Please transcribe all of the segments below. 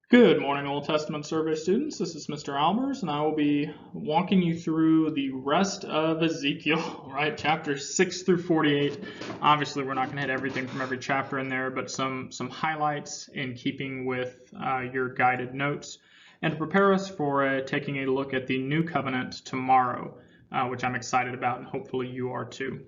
Good morning, Old Testament survey students. This is Mr. Albers, and I will be walking you through the rest of Ezekiel, right? Chapters 6 through 48. Obviously, we're not going to hit everything from every chapter in there, but some highlights in keeping with your guided notes, and to prepare us for taking a look at the New Covenant tomorrow, which I'm excited about, and hopefully you are too.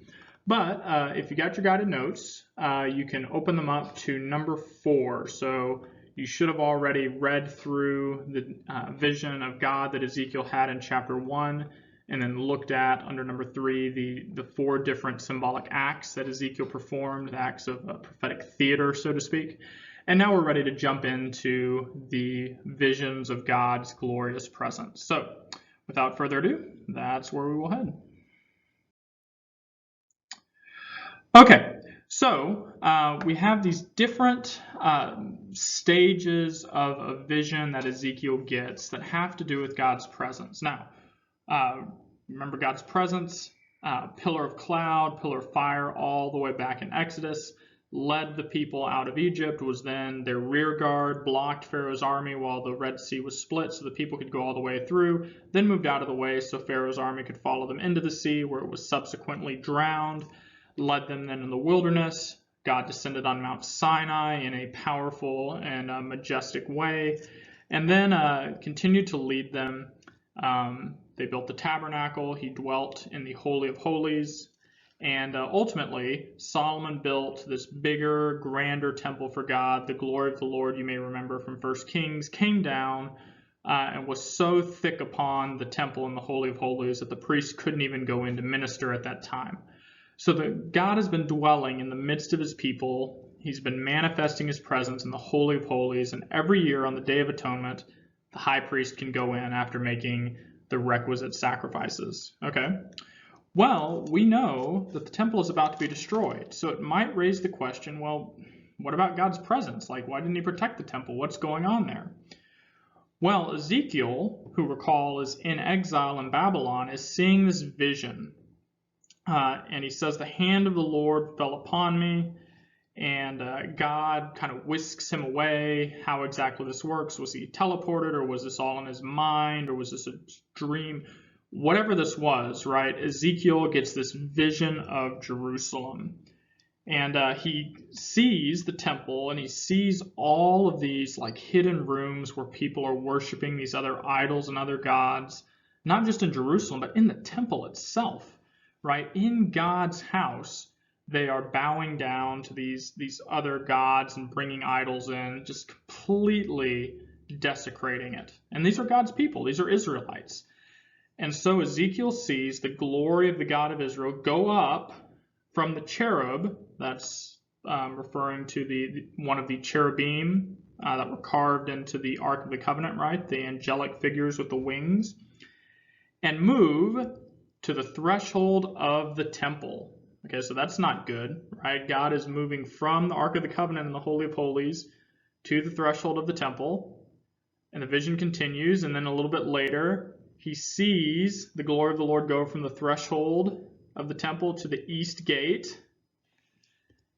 But if you got your guided notes, you can open them up to number 4. So you should have already read through the vision of God that Ezekiel had in chapter 1, and then looked at, under number 3, the 4 different symbolic acts that Ezekiel performed, acts of prophetic theater, so to speak. And now we're ready to jump into the visions of God's glorious presence. So without further ado, that's where we will head. Okay. So we have these different stages of a vision that Ezekiel gets that have to do with God's presence. Now, remember God's presence, pillar of cloud, pillar of fire, all the way back in Exodus, led the people out of Egypt, was then their rear guard, blocked Pharaoh's army while the Red Sea was split so the people could go all the way through, then moved out of the way so Pharaoh's army could follow them into the sea where it was subsequently drowned. Led them then in the wilderness. God descended on Mount Sinai in a powerful and majestic way, and then continued to lead them. They built the tabernacle. He dwelt in the Holy of Holies, and ultimately Solomon built this bigger, grander temple for God. The glory of the Lord, you may remember from 1 Kings, came down and was so thick upon the temple in the Holy of Holies that the priests couldn't even go in to minister at that time. So that God has been dwelling in the midst of his people. He's been manifesting his presence in the Holy of Holies, and every year on the Day of Atonement, the high priest can go in after making the requisite sacrifices. Okay? Well, we know that the temple is about to be destroyed, so it might raise the question, well, what about God's presence? Like, why didn't he protect the temple? What's going on there? Well, Ezekiel, who recall is in exile in Babylon, is seeing this vision. And he says, the hand of the Lord fell upon me, and God kind of whisks him away. How exactly this works? Was he teleported, or was this all in his mind, or was this a dream? Whatever this was, right, Ezekiel gets this vision of Jerusalem. And he sees the temple, and he sees all of these like hidden rooms where people are worshiping these other idols and other gods, not just in Jerusalem, but in the temple itself. Right, in God's house, they are bowing down to these other gods and bringing idols in, just completely desecrating it. And these are God's people. These are Israelites. And so Ezekiel sees the glory of the God of Israel go up from the cherub. That's referring to one of the cherubim that were carved into the Ark of the Covenant, right? The angelic figures with the wings, and move to the threshold of the temple. Okay, so that's not good, right? God is moving from the Ark of the Covenant in the Holy of Holies to the threshold of the temple. And the vision continues, and then a little bit later, he sees the glory of the Lord go from the threshold of the temple to the east gate.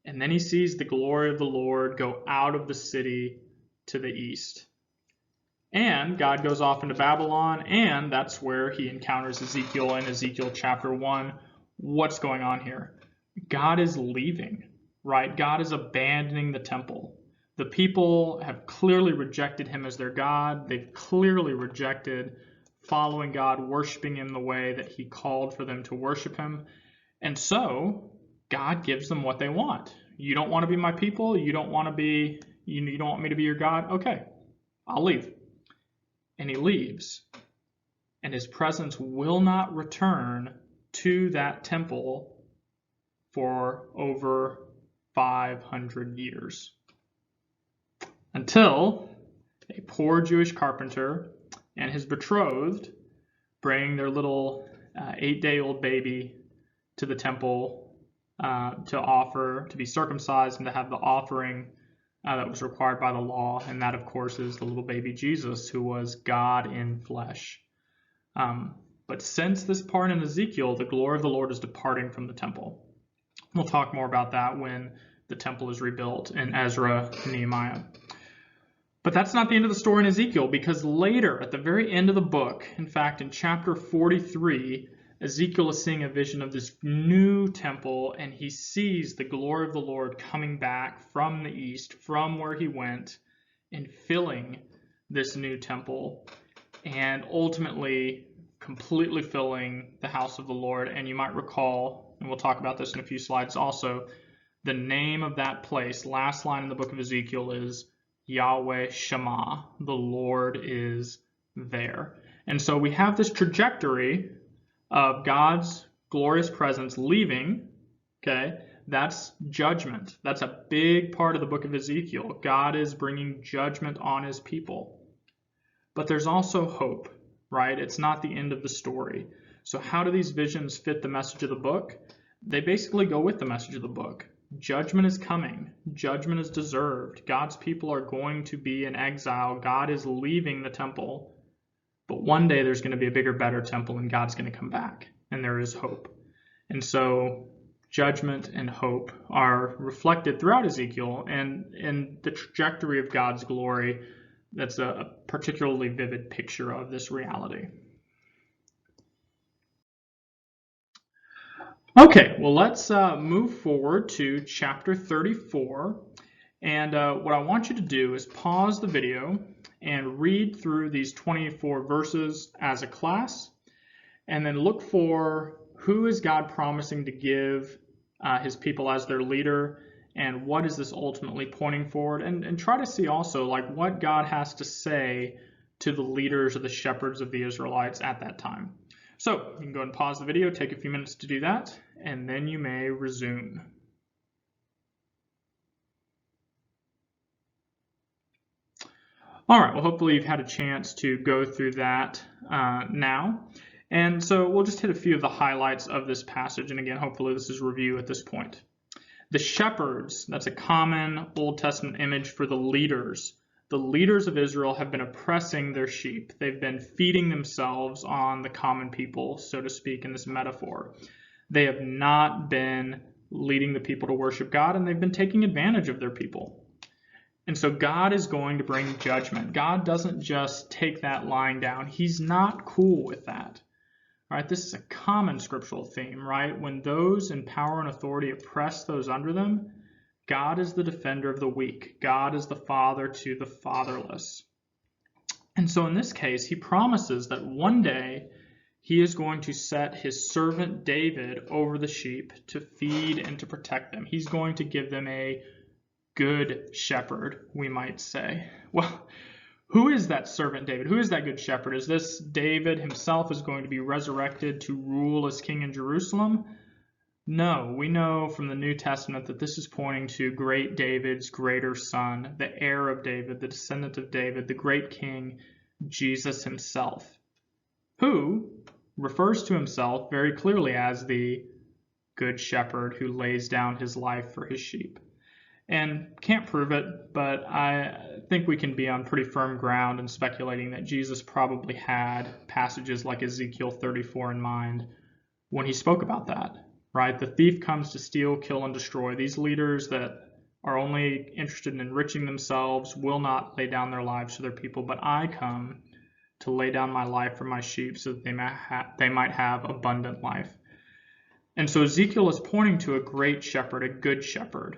And then he sees the glory of the Lord go out of the city to the east. And God goes off into Babylon, and that's where he encounters Ezekiel in Ezekiel chapter 1. What's going on here? God is leaving, right? God is abandoning the temple. The people have clearly rejected him as their God. They've clearly rejected following God, worshiping him the way that he called for them to worship him. And so God gives them what they want. You don't want to be my people? You don't want me to be your God? Okay, I'll leave. And he leaves, and his presence will not return to that temple for over 500 years, until a poor Jewish carpenter and his betrothed bring their little 8-day-old baby to the temple to be circumcised and to have the offering that was required by the law, and that, of course, is the little baby Jesus, who was God in flesh. But since this part in Ezekiel, the glory of the Lord is departing from the temple. We'll talk more about that when the temple is rebuilt in Ezra and Nehemiah. But that's not the end of the story in Ezekiel, because later, at the very end of the book, in fact, in chapter 43, Ezekiel is seeing a vision of this new temple, and he sees the glory of the Lord coming back from the east, from where he went, and filling this new temple, and ultimately completely filling the house of the Lord. And you might recall, and we'll talk about this in a few slides also, the name of that place, last line in the book of Ezekiel, is Yahweh Shammah. The Lord is there. And so we have this trajectory of God's glorious presence leaving. Okay, that's judgment. That's a big part of the book of Ezekiel. God is bringing judgment on his people. But there's also hope, right? It's not the end of the story. So how do these visions fit the message of the book? They basically go with the message of the book. Judgment is coming. Judgment is deserved. God's people are going to be in exile. God is leaving the temple. But one day there's going to be a bigger, better temple, and God's going to come back. And there is hope. And so judgment and hope are reflected throughout Ezekiel, and in the trajectory of God's glory, that's a particularly vivid picture of this reality. Okay, well, let's move forward to chapter 34. And what I want you to do is pause the video and read through these 24 verses as a class, and then look for who is God promising to give his people as their leader, and what is this ultimately pointing forward, and try to see also like what God has to say to the leaders or the shepherds of the Israelites at that time. So you can go ahead and pause the video, take a few minutes to do that, and then you may resume. All right, well, hopefully you've had a chance to go through that now. And so we'll just hit a few of the highlights of this passage. And again, hopefully this is review at this point. The shepherds, that's a common Old Testament image for the leaders. The leaders of Israel have been oppressing their sheep. They've been feeding themselves on the common people, so to speak, in this metaphor. They have not been leading the people to worship God, and they've been taking advantage of their people. And so God is going to bring judgment. God doesn't just take that lying down. He's not cool with that. All right, this is a common scriptural theme, right? When those in power and authority oppress those under them, God is the defender of the weak. God is the father to the fatherless. And so in this case, he promises that one day he is going to set his servant David over the sheep to feed and to protect them. He's going to give them a good shepherd, we might say. Well, who is that servant David? Who is that good shepherd? Is this David himself is going to be resurrected to rule as king in Jerusalem? No, we know from the New Testament that this is pointing to great David's greater son, the heir of David, the descendant of David, the great king, Jesus himself, who refers to himself very clearly as the good shepherd who lays down his life for his sheep. And can't prove it, but I think we can be on pretty firm ground in speculating that Jesus probably had passages like Ezekiel 34 in mind when he spoke about that, right? The thief comes to steal, kill, and destroy. These leaders that are only interested in enriching themselves will not lay down their lives for their people, but I come to lay down my life for my sheep so that they might have abundant life. And so Ezekiel is pointing to a great shepherd, a good shepherd.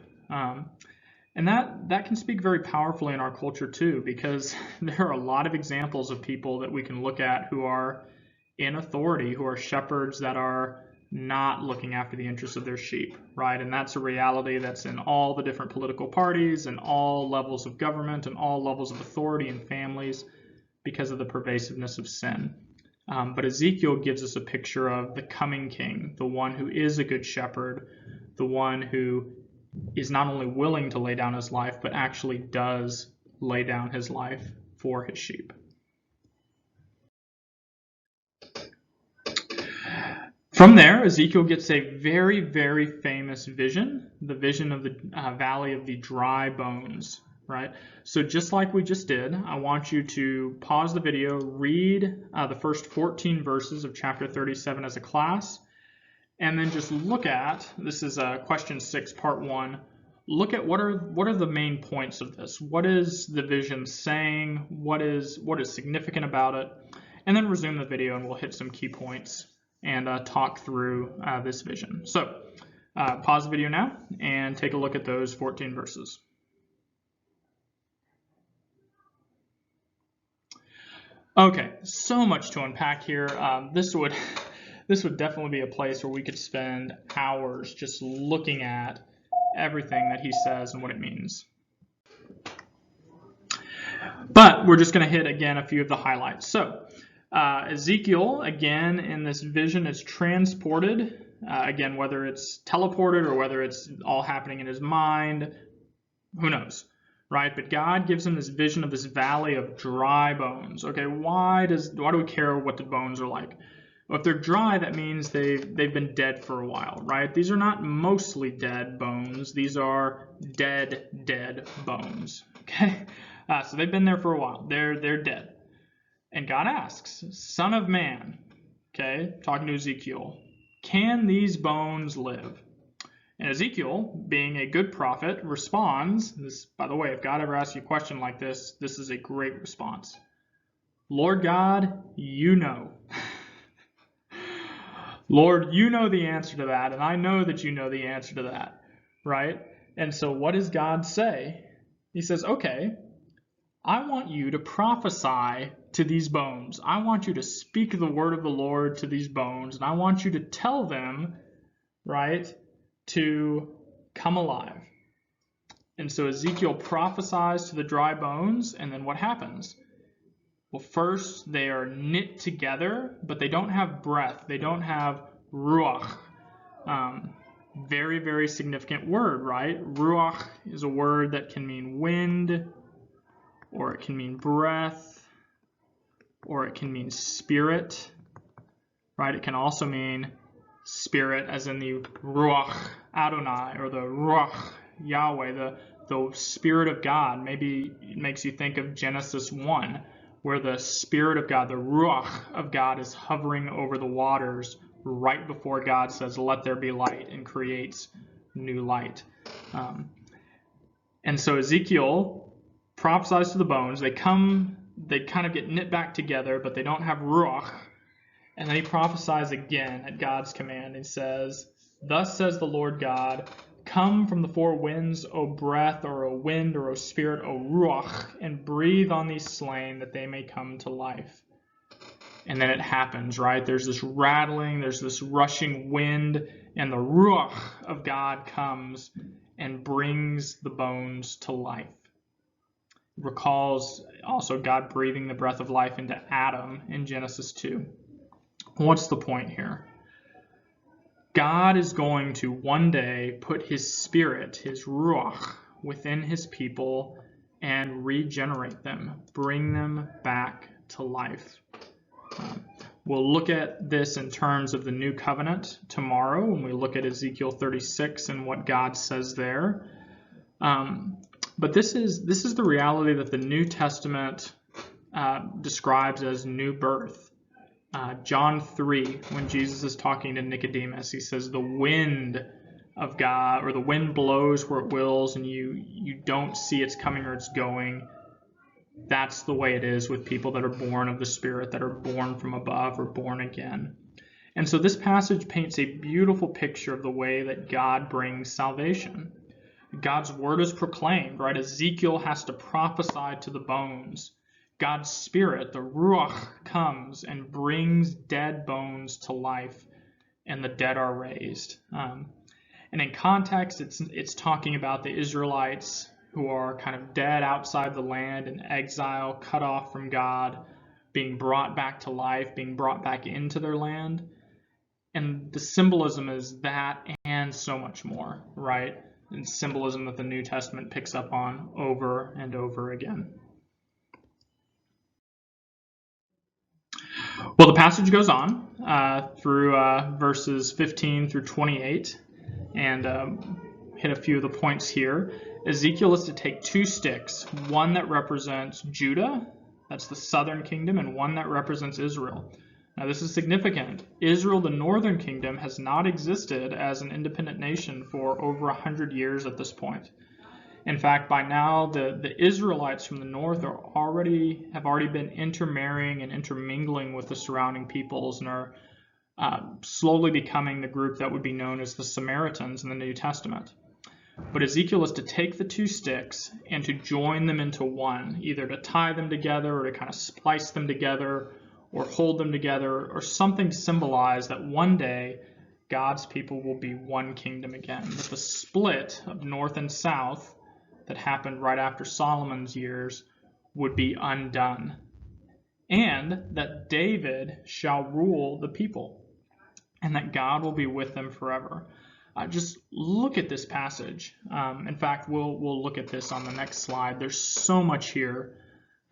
And that can speak very powerfully in our culture too, because there are a lot of examples of people that we can look at who are in authority, who are shepherds that are not looking after the interests of their sheep, right? And that's a reality that's in all the different political parties and all levels of government and all levels of authority and families because of the pervasiveness of sin. But Ezekiel gives us a picture of the coming king, the one who is a good shepherd, the one who is not only willing to lay down his life, but actually does lay down his life for his sheep. From there, Ezekiel gets a very, very famous vision, the vision of the valley of the dry bones, right? So just like we just did, I want you to pause the video, read the first 14 verses of chapter 37 as a class, and then just look at, this is question 6, part 1, look at what are the main points of this. What is the vision saying? What is significant about it? And then resume the video and we'll hit some key points and talk through this vision. So pause the video now and take a look at those 14 verses. Okay, so much to unpack here. This would definitely be a place where we could spend hours just looking at everything that he says and what it means. But we're just going to hit again a few of the highlights. So Ezekiel, again, in this vision is transported. Again, whether it's teleported or whether it's all happening in his mind, who knows, right? But God gives him this vision of this valley of dry bones. Okay, why do we care what the bones are like? Well, if they're dry, that means they've been dead for a while, right? These are not mostly dead bones. These are dead bones, okay? So they've been there for a while. They're dead. And God asks, Son of man, okay, talking to Ezekiel, can these bones live? And Ezekiel, being a good prophet, responds, this, by the way, if God ever asks you a question like this, this is a great response. Lord God, you know. Lord, you know the answer to that, and I know that you know the answer to that, right? And so what does God say? He says, okay, I want you to prophesy to these bones. I want you to speak the word of the Lord to these bones, and I want you to tell them, right, to come alive. And so Ezekiel prophesies to the dry bones, and then what happens? Well, first they are knit together, but they don't have breath. They don't have ruach. Very, very significant word, right? Ruach is a word that can mean wind, or it can mean breath, or it can mean spirit, right? It can also mean spirit as in the Ruach Adonai or the Ruach Yahweh, the Spirit of God. Maybe it makes you think of Genesis 1, where the Spirit of God, the Ruach of God, is hovering over the waters right before God says, let there be light, and creates new light. And so Ezekiel prophesies to the bones. They kind of get knit back together, but they don't have Ruach. And then he prophesies again at God's command. He says, thus says the Lord God, come from the four winds, O breath, or O wind, or O spirit, O ruach, and breathe on these slain that they may come to life. And then it happens, right? There's this rattling, there's this rushing wind, and the ruach of God comes and brings the bones to life. It recalls also God breathing the breath of life into Adam in Genesis 2. What's the point here? God is going to one day put his spirit, his ruach, within his people and regenerate them, bring them back to life. We'll look at this in terms of the new covenant tomorrow when we look at Ezekiel 36 and what God says there. But this is the reality that the New Testament describes as new birth. John 3, when Jesus is talking to Nicodemus, he says the wind of God, or the wind blows where it wills, and you don't see it's coming or it's going. That's the way it is with people that are born of the Spirit, that are born from above or born again. And so this passage paints a beautiful picture of the way that God brings salvation. God's word is proclaimed, right? Ezekiel has to prophesy to the bones. God's Spirit, the Ruach, comes and brings dead bones to life, and the dead are raised. And in context, it's talking about the Israelites who are kind of dead outside the land in exile, cut off from God, being brought back to life, being brought back into their land. And the symbolism is that and so much more, right? And symbolism that the New Testament picks up on over and over again. Well, the passage goes on through verses 15 through 28, and hit a few of the points here. Ezekiel is to take two sticks, one that represents Judah, that's the southern kingdom, and one that represents Israel. Now, this is significant. Israel, the northern kingdom, has not existed as an independent nation for over 100 years at this point. In fact, by now, the Israelites from the north have already been intermarrying and intermingling with the surrounding peoples and are slowly becoming the group that would be known as the Samaritans in the New Testament. But Ezekiel is to take the two sticks and to join them into one, either to tie them together or to kind of splice them together or hold them together, or something to symbolize that one day God's people will be one kingdom again. That the split of north and south that happened right after Solomon's years would be undone. And that David shall rule the people, and that God will be with them forever. Just look at this passage. In fact, we'll look at this on the next slide. There's so much here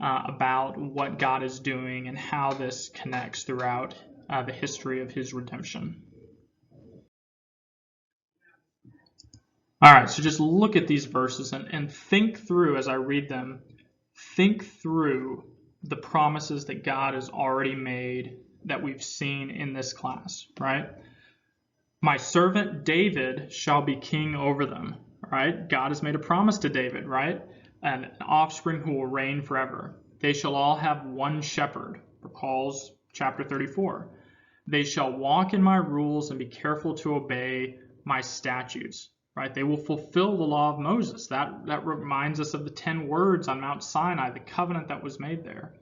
about what God is doing and how this connects throughout the history of his redemption. All right, so just look at these verses and think through, as I read them, think through the promises that God has already made that we've seen in this class, right? My servant David shall be king over them, right? God has made a promise to David, right? An offspring who will reign forever. They shall all have one shepherd, recalls chapter 34. They shall walk in my rules and be careful to obey my statutes, right? They will fulfill the law of Moses. That reminds us of the 10 words on Mount Sinai, the covenant that was made there.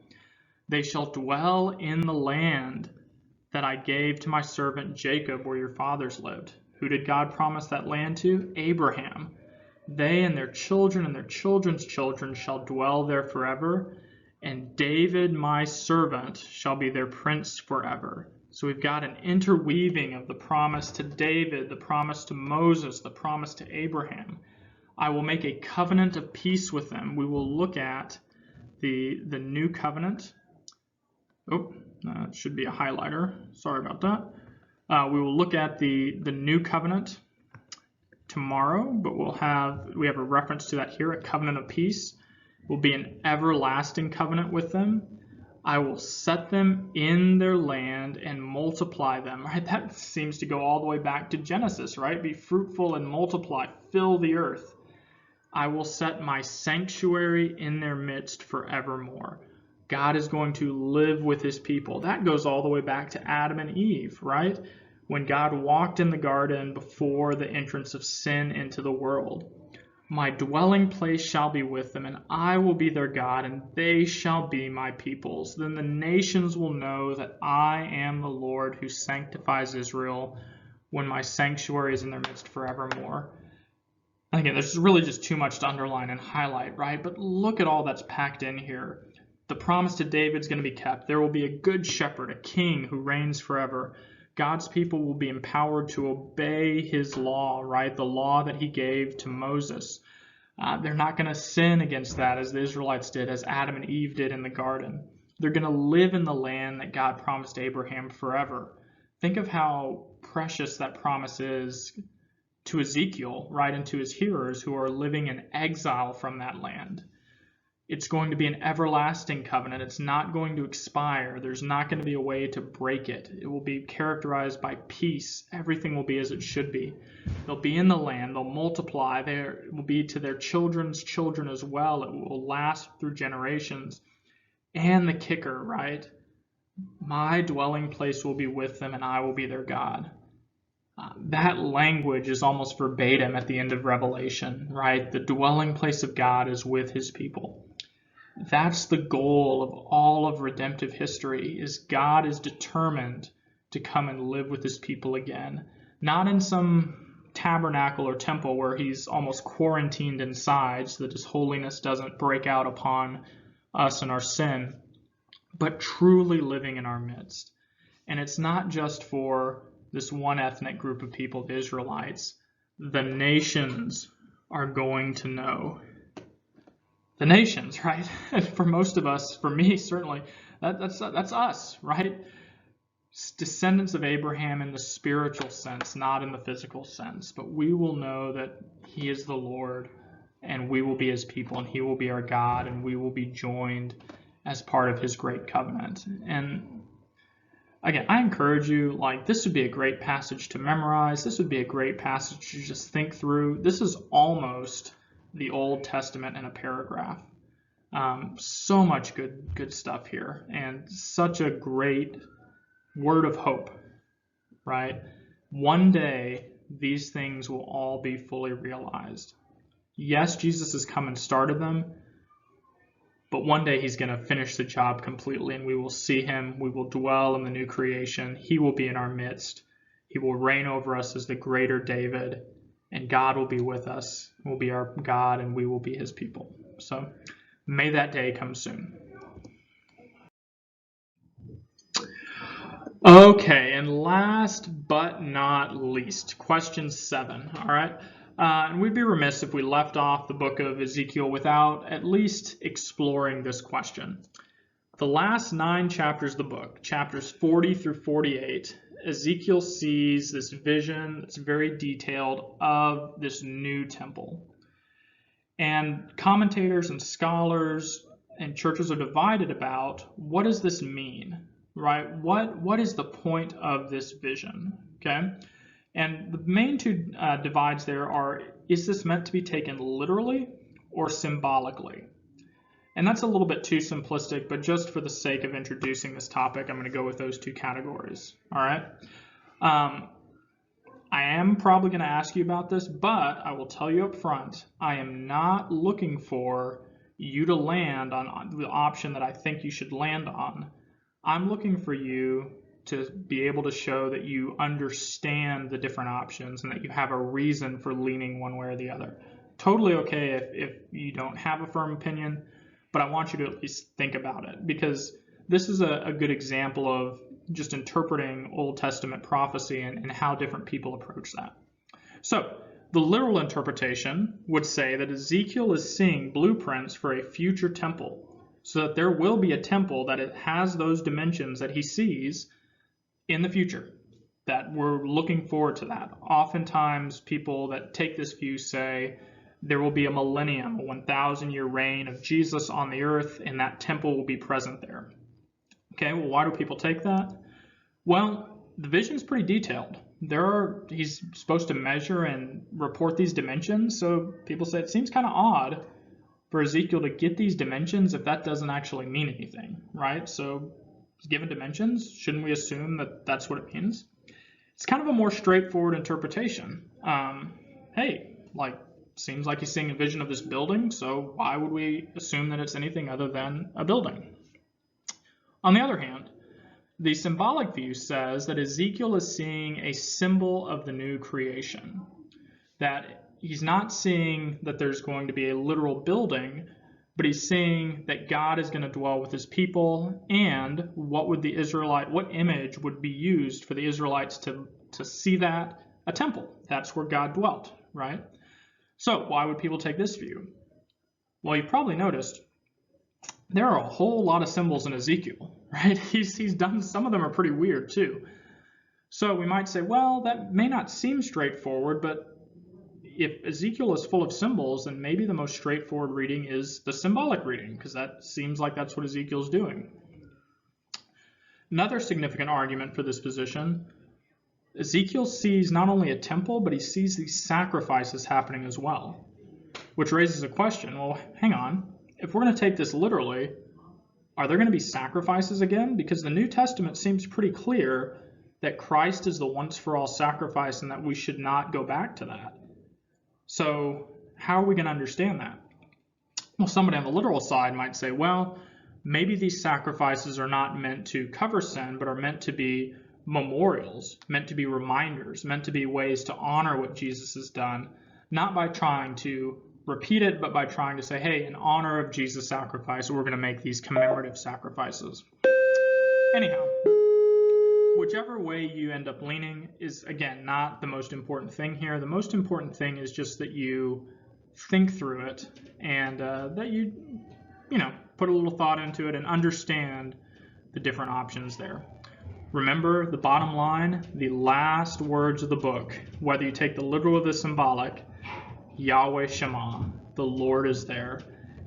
They shall dwell in the land that I gave to my servant Jacob, where your fathers lived. Who did God promise that land to? Abraham. They and their children and their children's children shall dwell there forever, and David my servant shall be their prince forever. So we've got an interweaving of the promise to David, the promise to Moses, the promise to Abraham. I will make a covenant of peace with them. We will look at the new covenant. Oh, it should be a highlighter. Sorry about that. We will look at the new covenant tomorrow, but we have a reference to that here. A covenant of peace will be an everlasting covenant with them. I will set them in their land and multiply them. Right? That seems to go all the way back to Genesis, right? Be fruitful and multiply, fill the earth. I will set my sanctuary in their midst forevermore. God is going to live with his people. That goes all the way back to Adam and Eve, right? When God walked in the garden before the entrance of sin into the world. My dwelling place shall be with them, and I will be their God, and they shall be my peoples. Then the nations will know that I am the Lord who sanctifies Israel when my sanctuary is in their midst forevermore. And again, there's really just too much to underline and highlight, right? But look at all that's packed in here. The promise to David's going to be kept. There will be a good shepherd, a king who reigns forever. God's people will be empowered to obey his law, right? The law that he gave to Moses. They're not going to sin against that as the Israelites did, as Adam and Eve did in the garden. They're going to live in the land that God promised Abraham forever. Think of how precious that promise is to Ezekiel, right, and to his hearers who are living in exile from that land. It's going to be an everlasting covenant. It's not going to expire. There's not going to be a way to break it. It will be characterized by peace. Everything will be as it should be. They'll be in the land. They'll multiply. There will be to their children's children as well. It will last through generations. And the kicker, right? My dwelling place will be with them, and I will be their God. That language is almost verbatim at the end of Revelation, right? The dwelling place of God is with his people. That's the goal of all of redemptive history, is God is determined to come and live with his people again. Not in some tabernacle or temple where he's almost quarantined inside so that his holiness doesn't break out upon us and our sin, but truly living in our midst. And it's not just for this one ethnic group of people, the Israelites. The nations are going to know. The nations, right? And for most of us, for me certainly, that's us, right? Descendants of Abraham in the spiritual sense, not in the physical sense. But we will know that he is the Lord, and we will be his people, and he will be our God, and we will be joined as part of his great covenant. And Again, I encourage you, like, this would be a great passage to memorize. This would be a great passage to just think through. This is almost the Old Testament in a paragraph. So much good stuff here, and such a great word of hope, right? One day, these things will all be fully realized. Yes, Jesus has come and started them, but one day he's going to finish the job completely, and we will see him. We will dwell in the new creation. He will be in our midst. He will reign over us as the greater David, and God will be with us. Will be our God, and we will be his people. So may that day come soon. Okay, and last but not least, question 7. All right. And we'd be remiss if we left off the book of Ezekiel without at least exploring this question. The last 9 chapters of the book, chapters 40 through 48, Ezekiel sees this vision that's very detailed of this new temple. And commentators and scholars and churches are divided about, what does this mean, right? What is the point of this vision, okay? And the main 2 divides there are, is this meant to be taken literally or symbolically? And that's a little bit too simplistic, but just for the sake of introducing this topic, I'm going to go with those 2 categories, all right? I am probably going to ask you about this, but I will tell you up front, I am not looking for you to land on the option that I think you should land on. I'm looking for you to be able to show that you understand the different options and that you have a reason for leaning one way or the other. Totally okay if you don't have a firm opinion, but I want you to at least think about it, because this is a good example of just interpreting Old Testament prophecy and how different people approach that. So the literal interpretation would say that Ezekiel is seeing blueprints for a future temple, so that there will be a temple that it has those dimensions that he sees in the future, that we're looking forward to that. Oftentimes people that take this view say there will be a millennium, a 1,000-year reign of Jesus on the earth, and that temple will be present there. Okay, well, why do people take that? Well, the vision's pretty detailed. He's supposed to measure and report these dimensions, so people say it seems kind of odd for Ezekiel to get these dimensions if that doesn't actually mean anything, right? So given dimensions, shouldn't we assume that that's what it means? It's kind of a more straightforward interpretation. Hey, seems like he's seeing a vision of this building, so why would we assume that it's anything other than a building? On the other hand, the symbolic view says that Ezekiel is seeing a symbol of the new creation, that he's not seeing that there's going to be a literal building, but he's seeing that God is going to dwell with his people, and what image would be used for the Israelites to see that? A temple. That's where God dwelt, right? So why would people take this view? Well, you've probably noticed there are a whole lot of symbols in Ezekiel, right? He's done, some of them are pretty weird too. So we might say, well, that may not seem straightforward, but if Ezekiel is full of symbols, then maybe the most straightforward reading is the symbolic reading, because that seems like that's what Ezekiel's doing. Another significant argument for this position, Ezekiel sees not only a temple, but he sees these sacrifices happening as well, which raises a question. Well, hang on. If we're going to take this literally, are there going to be sacrifices again? Because the New Testament seems pretty clear that Christ is the once-for-all sacrifice and that we should not go back to that. So how are we going to understand that? Well, somebody on the literal side might say, well, maybe these sacrifices are not meant to cover sin, but are meant to be memorials, meant to be reminders, meant to be ways to honor what Jesus has done, not by trying to repeat it, but by trying to say, hey, in honor of Jesus' sacrifice, we're going to make these commemorative sacrifices. Anyhow, whichever way you end up leaning is, again, not the most important thing here. The most important thing is just that you think through it and that you put a little thought into it and understand the different options there. Remember the bottom line, the last words of the book, whether you take the literal or the symbolic, Yahweh Shema, the Lord is there.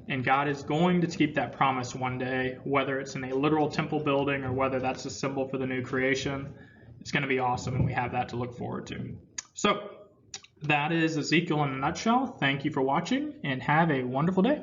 And God is going to keep that promise one day, whether it's in a literal temple building or whether that's a symbol for the new creation. It's going to be awesome, and we have that to look forward to. So that is Ezekiel in a nutshell. Thank you for watching, and have a wonderful day.